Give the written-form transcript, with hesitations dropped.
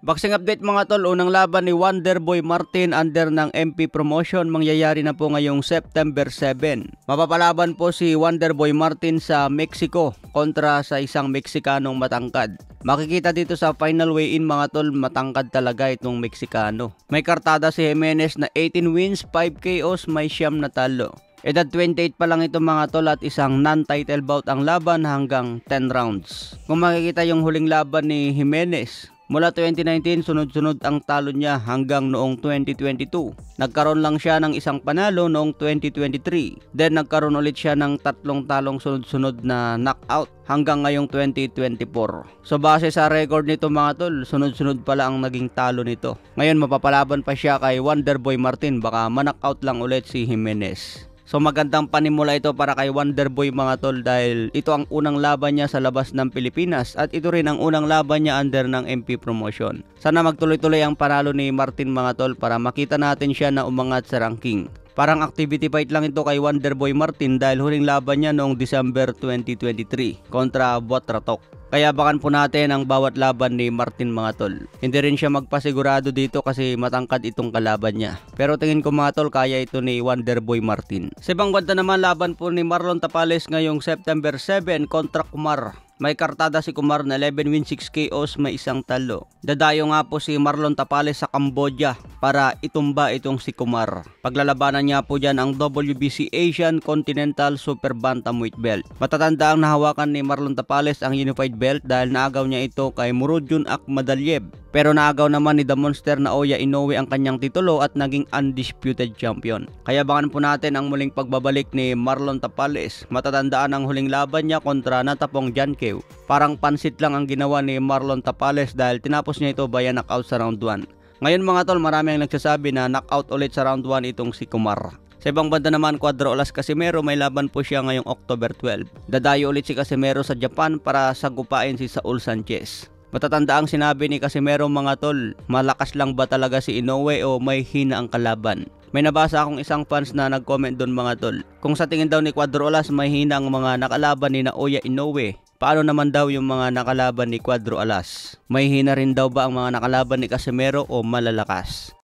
Boxing update mga tol, unang laban ni Wonderboy Martin under ng MP Promotion mangyayari na po ngayong September 7. Mapapalaban po si Wonderboy Martin sa Mexico kontra sa isang Mexicanong matangkad. Makikita dito sa final weigh-in mga tol, matangkad talaga itong Meksikano. May kartada si Jimenez na 18 wins, 5 KOs, may siyam na talo. Edad 28 pa lang ito mga tol at isang non-title bout ang laban hanggang 10 rounds. Kung makikita yung huling laban ni Jimenez, mula 2019 sunod-sunod ang talo niya hanggang noong 2022. Nagkaroon lang siya ng isang panalo noong 2023. Then nagkaroon ulit siya ng tatlong talong sunod-sunod na knockout hanggang ngayong 2024. So base sa record nito mga tol, sunod-sunod pala ang naging talo nito. Ngayon mapapalaban pa siya kay Wonderboy Martin, baka ma-knockout lang ulit si Jimenez. So magandang panimula ito para kay Wonderboy mga tol dahil ito ang unang laban niya sa labas ng Pilipinas at ito rin ang unang laban niya under ng MP Promotion. Sana magtuloy-tuloy ang panalo ni Martin mga tol para makita natin siya na umangat sa ranking. Parang activity fight lang ito kay Wonderboy Martin dahil huling laban niya noong December 2023 kontra Botratok. Kaya bakan po natin ang bawat laban ni Martin mga tol. Hindi rin siya magpasigurado dito kasi matangkad itong kalaban niya. Pero tingin ko mga tol, kaya ito ni Wonderboy Martin. Sa ibang banda naman, laban po ni Marlon Tapales ngayong September 7 kontra Kumar. May kartada si Kumar na 11 wins, 6 KOs, may isang talo. Dadayo nga po si Marlon Tapales sa Cambodia para itumba itong si Kumar. Paglalabanan niya po dyan ang WBC Asian Continental Super Bantamweight Belt. Matatanda ang nahawakan ni Marlon Tapales ang Unified Belt dahil naagaw niya ito kay Murodjun Akhmadaliev. Pero naagaw naman ni The Monster na Naoya Inoue ang kanyang titulo at naging undisputed champion. Kaya bakan po natin ang muling pagbabalik ni Marlon Tapales. Matatandaan ang huling laban niya kontra Natapong Jankeu. Parang pansit lang ang ginawa ni Marlon Tapales dahil tinapos niya ito via knockout sa round 1. Ngayon mga tol, marami ang nagsasabi na knockout ulit sa round 1 itong si Kumar. Sa ibang banda naman, Cuadro Alas Casimero, may laban po siya ngayong October 12. Dadayo ulit si Casimero sa Japan para sagupain si Saul Sanchez. Matatanda ang sinabi ni Casimero mga tol, malakas lang ba talaga si Inoue o may hina ang kalaban? May nabasa akong isang fans na nag-comment doon mga tol. Kung sa tingin daw ni Cuadro Alas may hina ang mga nakalaban ni Naoya Inoue, paano naman daw yung mga nakalaban ni Cuadro Alas? May hina rin daw ba ang mga nakalaban ni Casimero o malalakas?